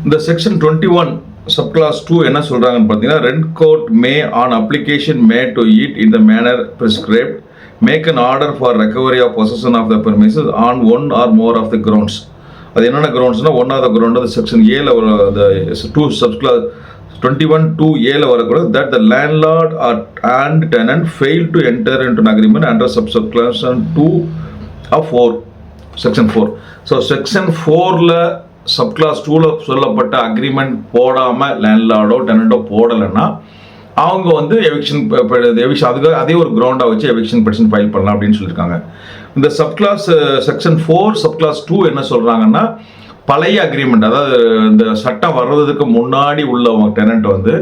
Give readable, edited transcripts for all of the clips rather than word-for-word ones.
இந்த section 21 subclass 2 என்ன சொல்றாங்கன்னு பார்த்தீங்கன்னா, rent court may on application made to it in the manner prescribed make an order for recovery of possession of the premises on one or more of the grounds. அது என்னென்ன கிரவுண்ட்ஸ்னா, one of the ground அது section ஏல to subclause 21(2)A வரக்கூட that the landlord and tenant fail to enter into an agreement under subsection 2 of 4 section 4. So section 4ல subclass 2ல சொல்லப்பட்ட agreement போடாம லேண்ட்லார்டோ டெனண்டோ போடலைன்னா அவங்க வந்து எவிக்ஷன் அதுக்கு அதே ஒரு கிரவுண்டாக வச்சு எவிக்ஷன் பெட்டிஷன் ஃபைல் பண்ணலாம் அப்படின்னு சொல்லியிருக்காங்க. இந்த சப்கிளாஸ் செக்ஷன் 4 சப்கிளாஸ் 2 என்ன சொல்கிறாங்கன்னா, பழைய அக்ரிமெண்ட், அதாவது இந்த சட்டம் வர்றதுக்கு முன்னாடி உள்ளவங்க டெனண்ட் வந்து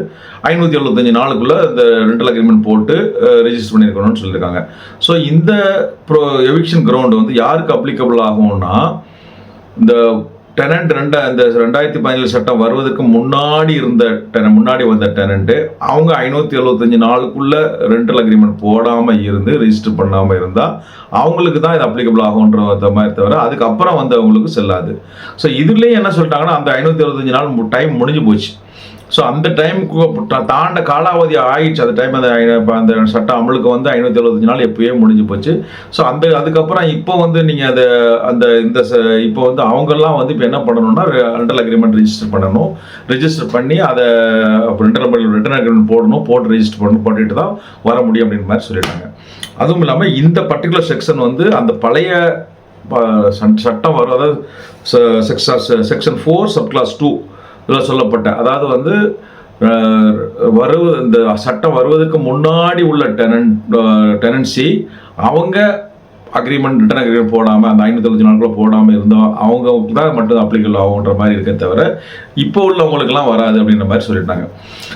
575 நாளுக்குள்ள இந்த ரெண்டல் அக்ரிமெண்ட் போட்டு ரெஜிஸ்டர் பண்ணியிருக்கணும்னு சொல்லியிருக்காங்க. ஸோ இந்த எவிக்ஷன் கிரவுண்ட் வந்து யாருக்கு அப்ளிகபிள் ஆகும்னா, இந்த டெனண்ட் இந்த 2017 சட்டம் வருவதற்கு முன்னாடி வந்த டெனண்ட்டு அவங்க 575 நாளுக்குள்ள ரெண்டல் அக்ரிமெண்ட் போடாமல் இருந்து ரெஜிஸ்டர் பண்ணாமல் இருந்தால் அவங்களுக்கு தான் இது அப்ளிகபிள் ஆகுன்ற மாதிரி தவிர அதுக்கப்புறம் வந்தவங்களுக்கு செல்லாது. ஸோ இதுலேயே என்ன சொல்லிட்டாங்கன்னா, அந்த 575 நாள் டைம் முடிஞ்சு போச்சு. ஸோ அந்த டைமுக்கு தாண்ட காலாவதி ஆயிடுச்சு. அந்த டைம் அந்த சட்டம் அமலுக்கு வந்து 575 நாள் எப்போயே முடிஞ்சு போச்சு. ஸோ அதுக்கப்புறம் இப்போ வந்து நீங்கள் இப்போ வந்து அவங்கெல்லாம் வந்து இப்போ என்ன பண்ணணும்னா, ரெண்டல் அக்ரிமெண்ட் ரெஜிஸ்டர் பண்ணி அதை ரிட்டர்ன் அக்ரிமெண்ட் போட்டு ரெஜிஸ்டர் போட்டுட்டு தான் வர முடியும் அப்படின்ற மாதிரி சொல்லிட்டாங்க. அதுவும் இல்லாமல் இந்த பர்டிகுலர் செக்ஷன் வந்து அந்த பழைய சட்டம் வரும், அதாவது செக்ஷன் 4 சப்கிளாஸ் 2 இதில் சொல்லப்பட்ட, அதாவது வந்து இந்த சட்டம் வருவதற்கு முன்னாடி உள்ள டெனன்சி அவங்க ரிட்டர்ன் அக்ரிமெண்ட் போடாமல் அந்த 575 நாளுக்குள்ள போடாமல் இருந்தோம் அவங்க தான் மட்டும் அப்ளிகபிள் ஆகுன்ற மாதிரி இருக்க தவிர இப்போ உள்ளவங்களுக்குலாம் வராது அப்படின்ற மாதிரி சொல்லிட்டாங்க.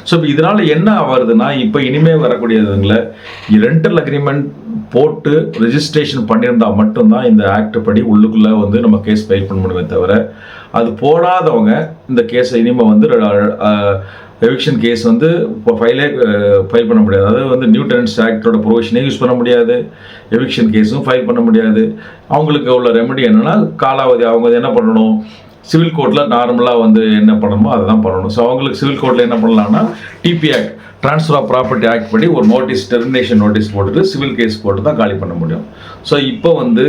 ஸோ இப்போ இதனால் என்ன வருதுன்னா, இப்போ இனிமேல் வரக்கூடியதுங்கள ரெண்டல் அக்ரிமெண்ட் போட்டு ரெஜிஸ்ட்ரேஷன் பண்ணியிருந்தால் மட்டும்தான் இந்த ஆக்ட் படி உள்ளுக்குள்ளே வந்து நம்ம கேஸ் ஃபைல் பண்ண முடியுமே தவிர அது போடாதவங்க இந்த கேஸை இனிமேல் வந்து எவிக்ஷன் கேஸ் வந்து இப்போ ஃபைல் பண்ண முடியாது. அதாவது வந்து நியூ டெனன்சி ஆக்டோட ப்ரொவிஷனே யூஸ் பண்ண முடியாது, எவிக்ஷன் கேஸும் ஃபைல் பண்ண முடியாது. அவங்களுக்கு உள்ள ரெமெடி என்னென்னா, காலாவதி அவங்க என்ன பண்ணணும், சிவில் கோர்ட்டில் நார்மலாக வந்து என்ன பண்ணணுமோ அதை தான் பண்ணணும். ஸோ அவங்களுக்கு சிவில் கோர்ட்டில் என்ன பண்ணலாம்னா, TP act transfer of property act படி ஒரு டெர்மினேஷன் நோட்டீஸ் போட்டுட்டு சிவில் கேஸ் போட்டு தான் காலி பண்ண முடியும். ஸோ இப்போ வந்து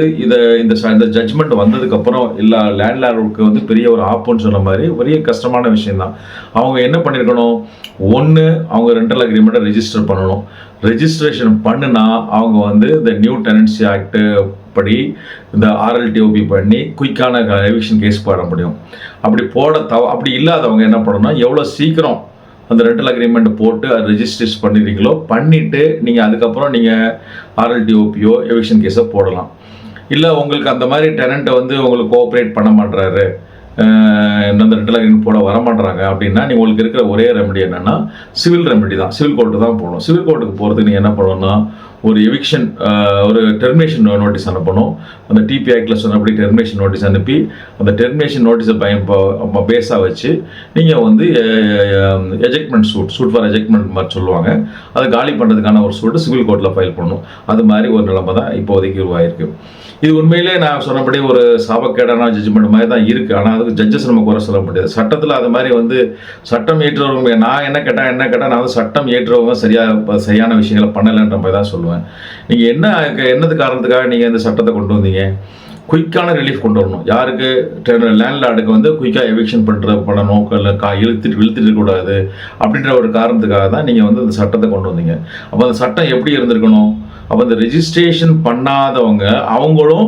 இந்த ஜட்ஜ்மெண்ட் வந்ததுக்கப்புறம் எல்லா லேண்ட்லார்டுக்கு வந்து பெரிய ஒரு ஆப்புன்னு சொன்ன மாதிரி பெரிய கஷ்டமான விஷயம்தான். அவங்க என்ன பண்ணியிருக்கணும், ஒன்று அவங்க ரெண்டல் அக்ரிமெண்ட்டை ரெஜிஸ்டர் பண்ணணும். ரெஜிஸ்ட்ரேஷன் பண்ணுனா அவங்க வந்து இந்த நியூ டெனன்சி ஆக்ட் படி இந்த RLTOP பண்ணி குயிக்கான எவிக்ஷன் கேஸ் போட முடியும். அப்படி இல்லாதவங்க என்ன பண்ணணும்னா, எவ்வளோ சீக்கிரம் அந்த ரெண்டல் அக்ரிமெண்ட் போட்டு அது ரெஜிஸ்ட்ரேஷன் பண்ணிடுறீங்களோ பண்ணிவிட்டு நீங்கள் அதுக்கப்புறம் நீங்கள் RLTOPயோ எவிக்ஷன் கேஸை போடலாம். இல்லை உங்களுக்கு அந்த மாதிரி டெனண்ட்டை வந்து உங்களுக்கு கோஆப்ரேட் பண்ண மாட்டுறாரு, அந்த ரெண்டல் அக்ரிமெண்ட் போட வரமாட்டுறாங்க அப்படின்னா உங்களுக்கு இருக்கிற ஒரே ரெமெடி என்னென்னா சிவில் ரெமெடி தான், சிவில் கோர்ட்டு தான் போகணும். சிவில் கோர்ட்டுக்கு போகிறதுக்கு நீங்கள் என்ன பண்ணணும்னா, ஒரு எவிக்ஷன் ஒரு டெர்மினேஷன் நோட்டீஸ் அனுப்பணும். அந்த டிபி ஆக்டில் சொன்னபடி டெர்மினேஷன் நோட்டீஸ் அனுப்பி அந்த டெர்மினேஷன் நோட்டீஸை பேஸாக வச்சு நீங்கள் வந்து எஜெக்ட்மெண்ட் சூட் ஃபார் எஜெக்ட்மெண்ட் மாதிரி சொல்லுவாங்க, அதை காலி பண்ணுறதுக்கான ஒரு சூட்டு சிவில் கோர்ட்டில் ஃபைல் பண்ணணும். அது மாதிரி ஒரு நிலைமை தான் இப்போதைக்கு உருவாயிருக்கு. இது உண்மையிலே நான் சொன்னபடி ஒரு சாபக்கேடான ஜட்ஜ்மெண்ட் மாதிரி தான் இருக்குது. ஆனால் அதுக்கு ஜட்ஜஸ் நம்ம குறை சொல்ல முடியாது. சட்டத்தில் அது மாதிரி வந்து சட்டம் ஏற்றுறவங்க நான் என்ன கேட்டால் நான் வந்து சட்டம் ஏற்றுறவங்க சரியான விஷயங்களை பண்ணலைன்ற மாதிரி தான் சொல்லுவேன். நீங்கள் என்னது காரணத்துக்காக நீங்கள் இந்த சட்டத்தை கொண்டு வந்தீங்க, குயிக்கான ரிலீஃப் கொண்டு வரணும். யாருக்கு, லேண்ட்லார்டுக்கு வந்து குயிக்காக எவிக்ஷன் பண்ணணும், இழுத்துட்டு கூடாது அப்படின்ற ஒரு காரணத்துக்காக தான் நீங்கள் வந்து இந்த சட்டத்தை கொண்டு வந்தீங்க. அப்போ அந்த சட்டம் எப்படி இருந்திருக்கணும், அப்போ இந்த ரெஜிஸ்ட்ரேஷன் பண்ணாதவங்க அவங்களும்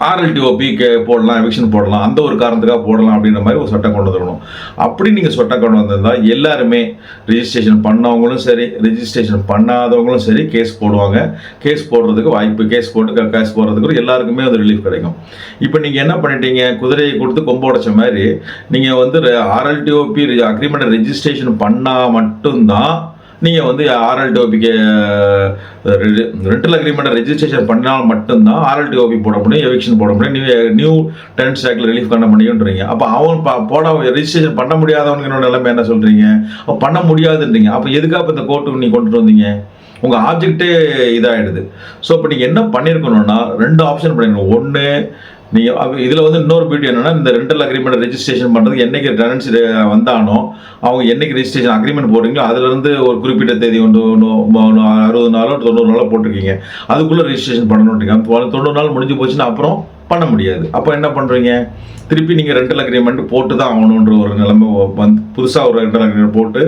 RLTOP போடலாம், எவிக்ஷன் போடலாம், அந்த ஒரு காரணத்துக்காக போடலாம் அப்படின்ற மாதிரி ஒரு சட்டம் கொண்டு வரணும். அப்படி நீங்கள் சட்டம் கொண்டு வந்திருந்தால் எல்லாருமே ரெஜிஸ்ட்ரேஷன் பண்ணவங்களும் சரி ரெஜிஸ்ட்ரேஷன் பண்ணாதவங்களும் சரி கேஸ் போடுவாங்க. கேஸ் போடுறதுக்கு வாய்ப்பு, கேஸ் போடுறதுக்கு எல்லாருக்குமே அது ரிலீஃப் கிடைக்கும். இப்போ நீங்கள் என்ன பண்ணிட்டீங்க, குதிரையை கொடுத்து கொம்பு உடைச்ச மாதிரி நீங்கள் வந்து RLTOP அக்ரிமெண்ட் ரெஜிஸ்ட்ரேஷன் பண்ணால் மட்டும்தான் நீங்கள் வந்து RLTOPக்கு ரெண்டல் அக்ரிமெண்ட்டை ரெஜிஸ்ட்ரேஷன் பண்ணால் மட்டும்தான் RLTOP போட முடியும், எவிக்ஷன் போட முடியும், நியூ டெனன்சி ஆக்டில் ரிலீஃப் பண்ண முடியுன்றீங்க. அப்போ அவன் ரெஜிஸ்ட்ரேஷன் பண்ண முடியாதவனுக்கு நிலைமை என்ன சொல்கிறீங்க, பண்ண முடியாதுன்றீங்க. அப்போ எதுக்காக இப்போ இந்த கோர்ட்டுக்கு நீங்கள் கொண்டுட்டு வந்தீங்க, உங்கள் ஆப்ஜெக்டே இதாகிடுது. ஸோ இப்போ நீங்கள் என்ன பண்ணியிருக்கணும்னா, 2 ஆப்ஷன் பண்ணிருக்கணும். ஒன்று நீங்கள் இதில் வந்து இன்னொரு பியூட்டி என்னென்னா, இந்த ரெண்டல் அக்ரிமெண்ட் ரெஜிஸ்ட்ரேஷன் பண்ணுறதுக்கு என்றைக்கு டெனன்சி வந்தானோ அவங்க என்றைக்கு ரெஜிஸ்ட்ரேஷன் அக்ரிமெண்ட் போடுறீங்களோ அதுலேருந்து ஒரு குறிப்பிட்ட தேதி 60 நாளோ 90 நாளோ போட்டிருக்கீங்க, அதுக்குள்ளே ரெஜிஸ்ட்ரேஷன் பண்ணணுன்றீங்க. 90 நாள் முடிஞ்சு போச்சுன்னா அப்புறம் பண்ண முடியாது. அப்போ என்ன பண்ணுறீங்க, திருப்பி நீங்கள் ரெண்டல் அக்ரிமெண்ட் போட்டு தான் ஆகணுன்ற ஒரு நிலைமை வந்து புதுசாக ஒரு ரெண்டல் அக்ரிமெண்ட் போட்டு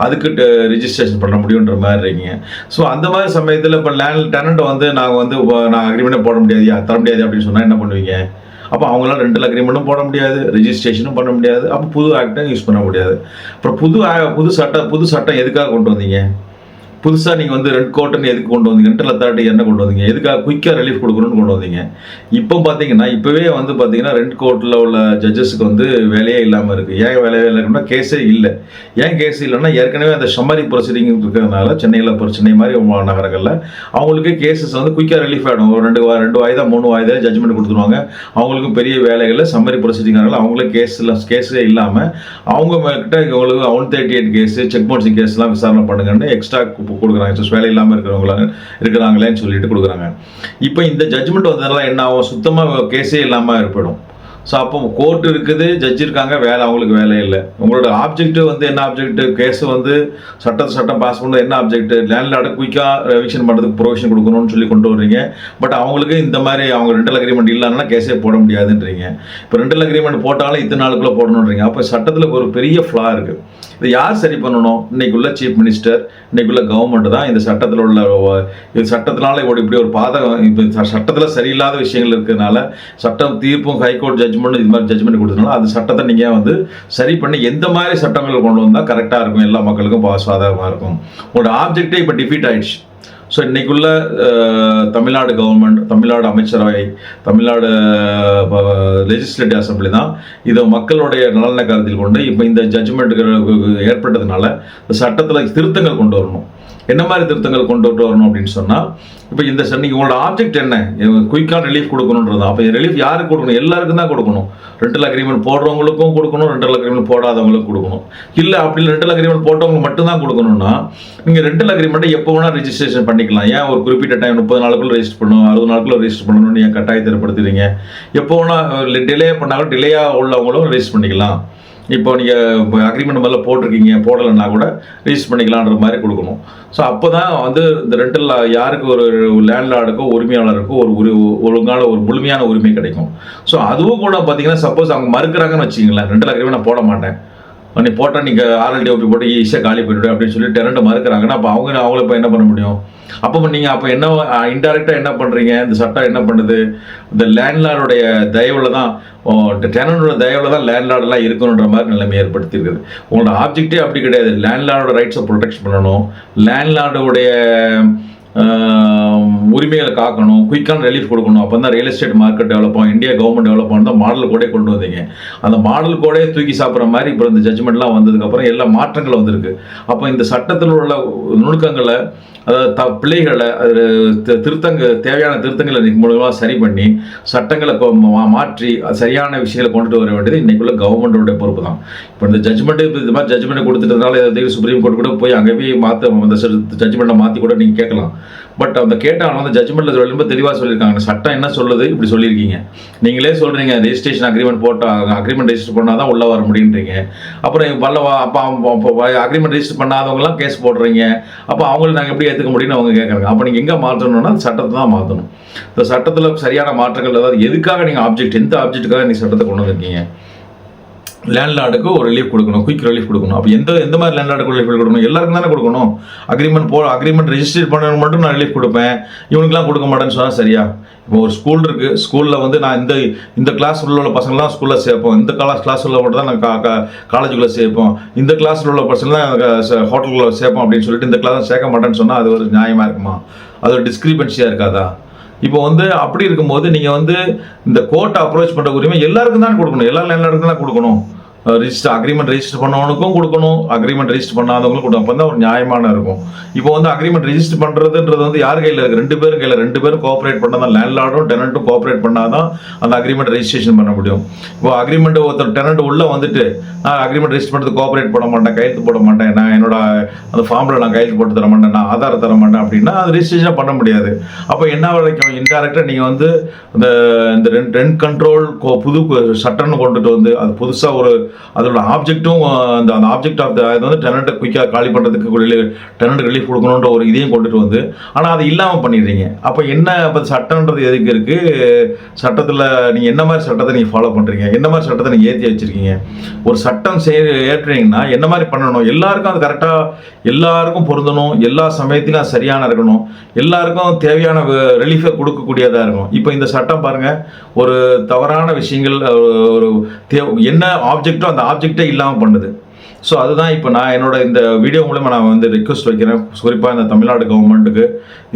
அதுக்கு ரிஜிஸ்ட்ரேஷன் பண்ண முடியுன்ற மாதிரி இருக்கீங்க. ஸோ அந்த மாதிரி சமயத்தில் இப்போ டெனண்ட்டை வந்து நான் அக்ரிமெண்ட்டை போட முடியாது, தர முடியாது அப்படின்னு சொன்னால் என்ன பண்ணுவீங்க? அப்போ அவங்களால ரெண்டல் அக்ரிமெண்ட்டும் போட முடியாது, ரெஜிஸ்ட்ரேஷனும் பண்ண முடியாது, அப்போ புது ஆக்டும் யூஸ் பண்ண முடியாது. அப்புறம் புது சட்டம் எதுக்காக கொண்டு வந்தீங்க? புதுசாக நீங்கள் வந்து ரெண்ட் கோர்ட்டுன்னு எதுக்கு கொண்டு வந்தீங்க? ரெண்டல் அத்தாரிட்டி என்ன கொண்டு வந்தீங்க? எதுக்காக குயிக்காக ரிலீஃப் கொடுக்கணும்னு கொண்டு வந்தீங்க? இப்போ பார்த்தீங்கன்னா இப்போவே வந்து பார்த்தீங்கன்னா ரெண்ட் கோர்ட்டில் உள்ள ஜட்ஜஸுக்கு வந்து வேலையே இல்லாமல் இருக்குது. ஏன் வேலையே இல்லைன்னா கேஸே இல்லை. ஏன் கேஸ் இல்லைன்னா ஏற்கனவே அந்த சம்மரி ப்ரொசீடிங் இருக்கிறதுனால சென்னை மாதிரி நகரங்களில் அவங்களுக்கு கேசஸ் வந்து குயிக்காக ரிலீஃப் ஆகிடும். ஒரு 2 வாய்தா 3 வாய்தா ஜட்ஜ்மெண்ட் கொடுத்துருவாங்க. அவங்களுக்கும் பெரிய வேலைகளில் சம்மரி ப்ரொசீடிங்காக அவங்களே கேஸே இல்லாமல் அவங்க கிட்ட இவங்களுக்கு 138 கேஸு செக் பவுன்சிங் கேஸ்லாம் விசாரணை பண்ணுங்கன்னு எக்ஸ்ட்ரா கொடுக்குறாங்க. வேலை இல்லாமல் இருக்கிறாங்களேன்னு சொல்லிட்டு கொடுக்குறாங்க. இப்போ இந்த ஜட்ஜ்மெண்ட் வந்ததுனால என்ன ஆகும், சுத்தமாக கேஸே இல்லாமல் ஏற்படும். ஸோ அப்போ கோர்ட் இருக்குது, ஜட்ஜ் இருக்காங்க, அவங்களுக்கு வேலை இல்லை. உங்களோட ஆப்ஜெக்ட் வந்து என்ன ஆப்ஜெக்ட்? கேஸ் வந்து சட்டம் பாஸ் பண்ணுறது என்ன ஆப்ஜெக்ட்? லேண்ட்லார்டு குயிக்காக ரெவிஷன் பண்ணுறதுக்கு ப்ரொவிஷன் கொடுக்கணும்னு சொல்லி கொண்டு வர்றீங்க. பட் அவங்களுக்கு இந்த மாதிரி அவங்க ரெண்டல் அக்ரிமெண்ட் இல்லைன்னா கேஸே போட முடியாதுன்றீங்க. இப்போ ரெண்டல் அக்ரிமெண்ட் போட்டாலும் இத்தனை நாளுக்குள்ளே போடணுன்றீங்க. அப்போ சட்டத்தில் ஒரு பெரிய ஃப்ளா இருக்குது. இதை யார் சரி பண்ணணும்? இன்னைக்குள்ள சீஃப் மினிஸ்டர், இன்னைக்குள்ள கவர்மெண்ட் தான் இந்த சட்டத்தில் உள்ள சட்டத்தினால இப்படி ஒரு பாதகம். இப்போ சட்டத்தில் சரியில்லாத விஷயங்கள் இருக்கிறதுனால சட்டம் தீர்ப்பும் ஹைகோர்ட் ஜட்ஜ்மெண்ட் இது மாதிரி ஜட்ஜ்மெண்ட் கொடுத்ததுனால அந்த சட்டத்தை நீங்கள் வந்து சரி பண்ணி எந்த மாதிரி சட்டங்கள் கொண்டு வந்தால் கரெக்டாக இருக்கும், எல்லா மக்களுக்கும் சாதகமாக இருக்கும். உங்களோட ஆப்ஜெக்டே இப்போ டிஃபீட் ஆயிடுச்சு. ஸோ இன்றைக்குள்ள தமிழ்நாடு கவர்மெண்ட், தமிழ்நாடு அமைச்சரவை, தமிழ்நாடு லெஜிஸ்லேட்டிவ் அசம்பிளி தான் இதை மக்களுடைய நலனை கருத்தில் கொண்டு இப்போ இந்த ஜட்ஜ்மெண்ட்டுக்கு ஏற்பட்டதுனால இந்த சட்டத்தில் திருத்தங்கள் கொண்டு வரணும். என்ன மாதிரி திருத்தங்கள் கொண்டு வரணும் அப்படின்னு சொன்னால், இப்போ இந்த நீங்கள் உங்களோட ஆப்ஜெக்ட் என்ன, குயிக்கான ரிலீஃப் கொடுக்கணுன்றது. அப்போ ரிலீஃப் யாருக்கு கொடுக்கணும்? எல்லாருக்கும் தான் கொடுக்கணும். ரெண்டல் அக்ரிமெண்ட் போடுறவங்களுக்கும் கொடுக்கணும், ரெண்டல் அக்ரிமெண்ட் போடாதவங்களுக்கும் கொடுக்கணும். இல்லை அப்படி ரெண்டல் அக்ரிமெண்ட் போட்டவங்க மட்டும்தான் கொடுக்கணும்னா நீங்கள் ரெண்டல் அக்ரிமெண்ட்டை எப்போ வேணால் ரிஜிஸ்ட்ரேஷன் பண்ணிக்கலாம். ஏன் ஒரு குறிப்பிட்ட டைம் 30 நாளுக்குள்ள ரெஜிஸ்டர் பண்ணணும், 60 நாளுக்குள்ள ரெஜிஸ்டர் பண்ணணும்னு ஏன் கட்டாயத்தை ஏற்படுத்துறீங்க? எப்போ வேணால் டிலே பண்ணாலும் டிலேயாக உள்ளவங்களும் ரெஜிஸ்டர் பண்ணிக்கலாம். இப்போ நீங்கள் அக்ரிமெண்ட் முதல்ல போடலைன்னா கூட ரிஜிஸ்டர் பண்ணிக்கலான்ற மாதிரி கொடுக்கணும். ஸோ அப்போ தான் வந்து இந்த ரெண்டல் யாருக்கு ஒரு லேண்ட்லார்டுக்கோ உரிமையாளருக்கோ ஒரு ஒழுங்கான ஒரு முழுமையான உரிமை கிடைக்கும். ஸோ அதுவும் கூட பார்த்தீங்கன்னா சப்போஸ் அவங்க மறுக்கிறாங்கன்னு வச்சிங்களேன், ரெண்டல் அக்ரிமெண்ட் நான் போட மாட்டேன், நீ போட்டால் நீங்கள் RLDOP போட்டு ஈஸியாக காலி பண்ணிவிடு அப்படின்னு சொல்லி டெனண்ட் மறுக்கிறாங்கன்னா அப்போ அவங்கள இப்போ என்ன பண்ண முடியும்? அப்போ நீங்கள் அப்போ என்ன இன்டைரக்டாக என்ன பண்ணுறீங்க? இந்த சட்டம் என்ன பண்ணுது? இந்த லேண்ட்லார்டுடைய தயவில் தான், டெனண்டோட தயவில் தான் லேண்ட்லார்டெல்லாம் இருக்கணுன்ற மாதிரி நிலைமை ஏற்படுத்தியிருக்குது. உங்களோட ஆப்ஜெக்டே அப்படி கிடையாது. லேண்ட்லார்டோட ரைட்ஸை ப்ரொடெக்ட் பண்ணணும், லேண்ட்லார்டுடைய உரிமைகளை காக்கணும், குயிக்கான ரிலீஃப் கொடுக்கணும். அப்போ தான் ரியல் எஸ்டேட் மார்க்கெட் டெவலப் ஆகும், இந்தியா கவர்மெண்ட் டெவலப் ஆகும். தான் மாடல் கோடே கொண்டு வந்தீங்க. அந்த மாடல் கோடே தூக்கி சாப்பிட்ற மாதிரி இப்போ இந்த ஜட்ஜ்மெண்ட்லாம் வந்ததுக்கப்புறம் எல்லா மாற்றங்கள் வந்திருக்கு. அப்போ இந்த சட்டத்தில் உள்ள நுணுக்கங்களை, அதாவது பிள்ளைகளை தேவையான திருத்தங்களை மூலமாக சரி பண்ணி சட்டங்களை மாற்றி சரியான விஷயங்களை கொண்டுட்டு வர வேண்டியது இன்னைக்குள்ள கவர்மெண்டோட பொறுப்பு தான். இப்போ இந்த ஜட்ஜ்மெண்ட் இது மாதிரி ஜட்ஜ்மெண்ட் கொடுத்துட்டதுனால சுப்ரீம் கோர்ட் கூட போய் அங்கே போய் அந்த ஜட்ஜ்மெண்ட்டை மாற்றி கூட நீங்கள் கேட்கலாம். பட் அந்த கேட்டாலும் அந்த ஜட்ஜ்மெண்ட்டில் ரொம்ப தெளிவாக சொல்லியிருக்காங்க. சட்டம் என்ன சொல்லுது இப்படி சொல்லியிருக்கீங்க. நீங்களே சொல்கிறீங்க ரெஜிஸ்ட்ரேஷன் அக்ரிமெண்ட் போட்டால் அக்ரிமெண்ட் ரெஜிஸ்டர் பண்ணால் தான் உள்ளே வர முடியுன்றீங்க. அப்புறம் அப்போ அக்ரிமெண்ட் ரெஜிஸ்டர் பண்ணாதவங்களாம் கேஸ் போடுறீங்க. அப்போ அவங்களுக்கு நாங்கள் எப்படி ஏற்றுக்க முடியும்னு அவங்க கேட்குறாங்க. அப்போ நீங்கள் எங்கே மாற்றணும்னா சட்டத்தை தான் மாற்றணும். இந்த சட்டத்தில் சரியான மாற்றங்கள், அதாவது எதுக்காக நீங்கள் ஆப்ஜெக்ட், எந்த ஆப்ஜெக்ட்டுக்காக நீங்கள் சட்டத்தை கொண்டு வந்திருக்கீங்க? லேண்ட்லார்டுக்கு ஒரு ரிலீஃப் கொடுக்கணும், குயிக் ரிலீஃப் கொடுக்கணும். அப்போ எந்த மாதிரி லேண்ட்லார்டுக்கு ரிலீஃப் கொடுக்கணும்? எல்லாருக்கும் தானே கொடுக்கணும். அக்ரிமெண்ட் ரெஜிஸ்டர் பண்ணணும் மட்டும் நான் ரிலீஃப் கொடுப்பேன், இவனுக்குலாம் கொடுக்க மாட்டேன்னு சொன்னால் சரியா? இப்போ ஒரு ஸ்கூல் இருக்குது, ஸ்கூலில் வந்து நான் இந்த கிளாஸ் உள்ள பசங்களாம் ஸ்கூலில் சேர்ப்போம், இந்த கிளாஸ் உள்ள மட்டும் தான் நான் காலேஜுக்குள்ளே சேர்ப்போம், இந்த கிளாஸில் உள்ள பசங்களாம் ஹோட்டலுக்குள்ளே சேர்ப்போம் அப்படின்னு சொல்லிட்டு இந்த கிளாஸ் சேர்க்க மாட்டேன்னு சொன்னால் அது ஒரு நியாயமாக இருக்குமா? அது ஒரு டிஸ்கிரிபன்சியாக இருக்காதா? இப்போ வந்து அப்படி இருக்கும்போது நீங்கள் வந்து இந்த கோர்ட்டை அப்ரோச் பண்ணுற உரிமை எல்லாருக்கும் தான் கொடுக்கணும், எல்லா லேண்ட்லார்டுக்கும் தான் கொடுக்கணும். அக்ரிமெண்ட் ரெஜிஸ்டர் பண்ணவனுக்கும் கொடுக்கணும், அக்ரிமெண்ட் ரெஜிஸ்டர் பண்ணாதவங்களுக்கும் கொடுக்கணும். அப்போ தான் ஒரு நியாயமான இருக்கும். இப்போ வந்து அக்ரிமெண்ட் ரெஜிஸ்டர் பண்ணுறதுன்றது வந்து யார் கையில் இருக்குது? 2 பேரும் கையில். 2 பேரும் கோஆப்ரேட் பண்ணால் தான், லேண்ட்லார்டும் டெனண்ட்டும் கோஆப்ரேட் பண்ணால் தான் அந்த அக்ரிமெண்ட் ரெஜிஸ்ட்ரேஷன் பண்ண முடியும். இப்போ அக்ரிமெண்ட் ஒருத்தர் டெனண்ட் உள்ளே வந்துட்டு நான் அக்ரிமெண்ட் ரெஜிஸ்டர் பண்ணுறது கோஆப்ரேட் பண்ண மாட்டேன், கையெழுத்து போட மாட்டேன், நான் என்னோட அந்த ஃபார்மில் நான் கையெழுத்து போட்டு தர மாட்டேன், நான் ஆதார் தர மாட்டேன் அப்படின்னா அது ரெஜிஸ்ட்ரேஷன் பண்ண முடியாது. அப்போ என்ன வரைக்கும் இன்டெரக்டாக நீங்கள் வந்து இந்த ரெண்ட் கண்ட்ரோல் புது சட்டம்னு கொண்டுட்டு வந்து அது புதுசாக ஒரு அதோட ஆப்ஜெக்ட்டும் அந்த ஆப்ஜெக்ட் ஆஃப் அது வந்து டெனண்ட்டை குயிக்காக காலி பண்ணுறதுக்கு டெனண்ட் ரிலீஃப் கொடுக்கணுன்ற ஒரு இதையும் கொண்டுட்டு வந்து ஆனால் அது இல்லாமல் பண்ணிடுறீங்க. அப்போ என்ன இப்போ சட்டன்றது எதுக்கு இருக்குது? சட்டத்தில் நீங்கள் என்ன மாதிரி சட்டத்தை நீங்கள் ஃபாலோ பண்ணுறீங்க, என்ன மாதிரி சட்டத்தை நீங்கள் ஏற்றி வச்சுருக்கீங்க? ஒரு சட்டம் ஏற்றுறீங்கன்னா என்ன மாதிரி பண்ணணும்? எல்லாருக்கும் அது கரெக்டாக எல்லாருக்கும் பொருந்தணும், எல்லா சமயத்திலும் அது சரியான இருக்கணும், எல்லாருக்கும் தேவையான ரிலீஃபை கொடுக்கக்கூடியதாக இருக்கும். இப்போ இந்த சட்டம் பாருங்கள், ஒரு தவறான விஷயங்கள் ஒரு என்ன ஆப்ஜெக்டோ அந்த ஆப்ஜெக்டே இல்லாமல் பண்ணுது. ஸோ அதுதான் இப்போ நான் என்னோட இந்த வீடியோ மூலமாக நான் வந்து ரிக்வெஸ்ட் வைக்கிறேன். குறிப்பாக இந்த தமிழ்நாடு கவர்மெண்ட்டுக்கு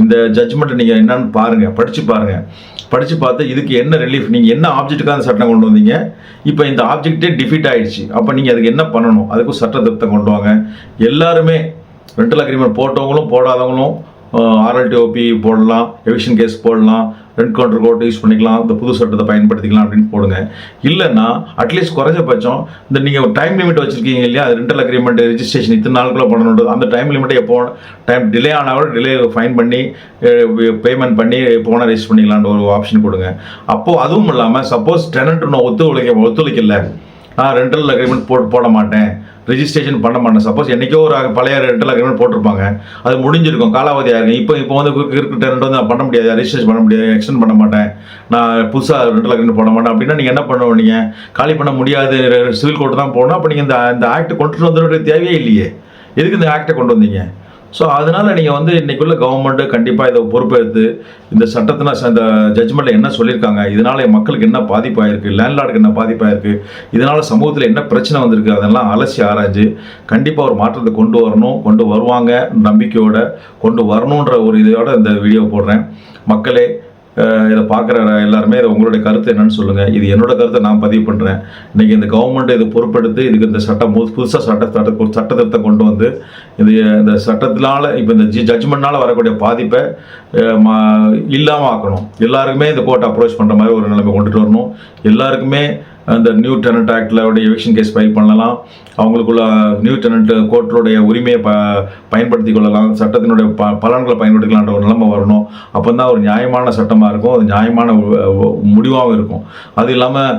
இந்த ஜட்ஜ்மெண்ட்டை நீங்கள் என்னன்னு பாருங்கள், படித்து பார்த்து இதுக்கு என்ன ரிலீஃப், நீங்கள் என்ன ஆப்ஜெக்ட்டுக்காக அந்த சட்டம் கொண்டு வந்தீங்க, இப்போ இந்த ஆப்ஜெக்டே டிஃபீட் ஆகிடுச்சு, அப்போ நீங்கள் அதுக்கு என்ன பண்ணணும், அதுக்கும் சட்ட திருத்தம் கொண்டு வாங்க. எல்லாருமே ரெண்டல் அக்ரிமெண்ட் போட்டவங்களும் போடாதவங்களும் ஆர்எல்டிஓபி போடலாம், எவிக்ஷன் கேஸ் போடலாம், ரெண்ட் கவுண்டர் கோர்ட் யூஸ் பண்ணிக்கலாம், இந்த புது சட்டத்தை பயன்படுத்திக்கலாம் அப்படின்னு போடுங்க. இல்லைன்னா அட்லீஸ்ட் குறைஞ்சபட்சம் இந்த நீங்கள் டைம் லிமிட் வச்சுருக்கீங்க இல்லையா, அது ரெண்டல் அக்ரிமெண்ட் ரெஜிஸ்ட்ரேஷன் இத்தனை நாளுக்குள்ளே பண்ணணுன்றது, அந்த டைம் லிமிட்டை எப்போ டைம் டிலே ஆனால் கூட டிலே ஃபைன் பண்ணி பேமெண்ட் பண்ணி போனால் ரெஜிஸ்டர் பண்ணிக்கலான்ற ஒரு ஆப்ஷன் கொடுங்க. அப்போது அதுவும் இல்லாமல் சப்போஸ் டெனண்ட் இன்னும் ஒத்துழைக்கல, நான் ரெண்டல் அக்ரிமெண்ட் போட மாட்டேன், ரெஜிஸ்ட்ரேஷன் பண்ண மாட்டேன், சப்போஸ் என்றைக்கோ ஒரு பழைய ரெண்டல் அக்ரிமெண்ட் போட்டிருப்பாங்க, அது முடிஞ்சிருக்கும், காலாவதியாக இருக்கும், இப்போ வந்து இருக்கிற டெனண்ட் வந்து நான் பண்ண முடியாது, ரெஜிஸ்ட்ரேஷன் பண்ண முடியாது, எக்ஸ்டெண்ட் பண்ண மாட்டேன், நான் புதுசாக ரெண்டல் அக்ரிமெண்ட் போட மாட்டேன் அப்படின்னா நீங்கள் என்ன பண்ணுவீங்க? காலி பண்ண முடியாது, சிவில் கோர்ட்டு தான் போகணும். அப்போ நீங்கள் இந்த ஆக்ட் கொண்டு வந்துட தேவையே இல்லையே, எதுக்கு இந்த ஆக்டை கொண்டு வந்தீங்க? ஸோ அதனால் நீங்கள் வந்து இன்றைக்குள்ள கவர்மெண்ட்டு கண்டிப்பாக இதை பொறுப்பெடுத்து இந்த சட்டத்தின இந்த ஜட்ஜ்மெண்ட்டில் என்ன சொல்லியிருக்காங்க, இதனால் மக்களுக்கு என்ன பாதிப்பாயிருக்கு, லேண்ட்லார்டுக்கு என்ன பாதிப்பாயிருக்கு, இதனால் சமூகத்தில் என்ன பிரச்சனை வந்திருக்கு, அதெல்லாம் அலசி ஆராய்ஞ்சு கண்டிப்பாக ஒரு மாற்றத்தை கொண்டு வருவாங்க, நம்பிக்கையோடு கொண்டு வரணுன்ற ஒரு இதோட இந்த வீடியோ போடுறேன். மக்களே, இதை பார்க்குற எல்லாருமே இதை உங்களுடைய கருத்து என்னன்னு சொல்லுங்கள். இது என்னோட கருத்தை நான் பதிவு பண்ணுறேன். இன்றைக்கி இந்த கவர்மெண்ட் இதை பொறுப்பெடுத்து இதுக்கு இந்த சட்டம் புதுசாக சட்ட திருத்தம் கொண்டு வந்து இந்த சட்டத்தினால இப்போ இந்த ஜட்ஜ்மெண்ட்னால் வரக்கூடிய பாதிப்பை இல்லாமல் ஆக்கணும். எல்லாருக்குமே இந்த கோர்ட்டை அப்ரோச் பண்ணுற மாதிரி ஒரு நிலைமை கொண்டுட்டு வரணும். எல்லாருக்குமே அந்த நியூ டெனண்ட் ஆக்டில் எவிக்ஷன் கேஸ் ஃபைல் பண்ணலாம், அவங்களுக்குள்ள நியூ டெனண்ட் கோர்ட்டோடைய உரிமையை பயன்படுத்தி கொள்ளலாம், சட்டத்தினுடைய பலன்களை பயன்படுத்திக்கலான்ற ஒரு நிலைமை வரணும். அப்போ தான் ஒரு நியாயமான சட்டமாக இருக்கும், அது நியாயமான முடிவாகவும் இருக்கும். அது இல்லாமல்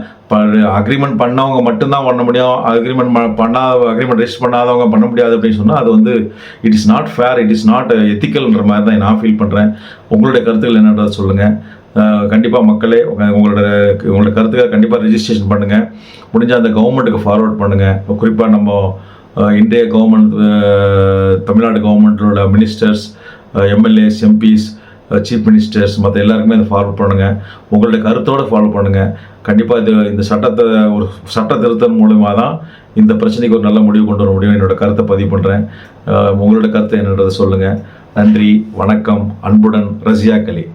அக்ரிமெண்ட் பண்ணவங்க மட்டும்தான் பண்ண முடியும், அக்ரிமெண்ட் ரெஜிஸ்டர் பண்ணாதவங்க பண்ண முடியாது அப்படின்னு சொன்னால் அது வந்து it is not fair, it is not எத்திக்கல்ன்ற மாதிரி தான் நான் ஃபீல் பண்ணுறேன். உங்களுடைய கருத்துக்கள் என்னன்றதை சொல்லுங்கள். கண்டிப்பாக மக்களே, உங்களோட கருத்துக்களை கண்டிப்பாக ரெஜிஸ்ட்ரேஷன் பண்ணுங்கள். முடிஞ்சால் அந்த கவர்மெண்ட்டுக்கு ஃபார்வர்ட் பண்ணுங்கள். குறிப்பாக நம்ம இன்றைய கவர்மெண்ட் தமிழ்நாடு கவர்மெண்ட்டோட ministers, MLAs, MPs, chief ministers மற்ற எல்லாருக்குமே அதை ஃபார்வர்ட் பண்ணுங்கள். உங்களுடைய கருத்தோடு ஃபாலோ பண்ணுங்கள். கண்டிப்பாக இந்த சட்டத்தை ஒரு சட்ட திருத்தம் மூலமாக தான் இந்த பிரச்சனைக்கு ஒரு நல்ல முடிவு கொண்டு வர முடியும். என்னோடய கருத்தை பதிவு பண்ணுறேன். உங்களோட கருத்தை என்னன்றதை சொல்லுங்கள். நன்றி, வணக்கம். அன்புடன் ரசியா கலி.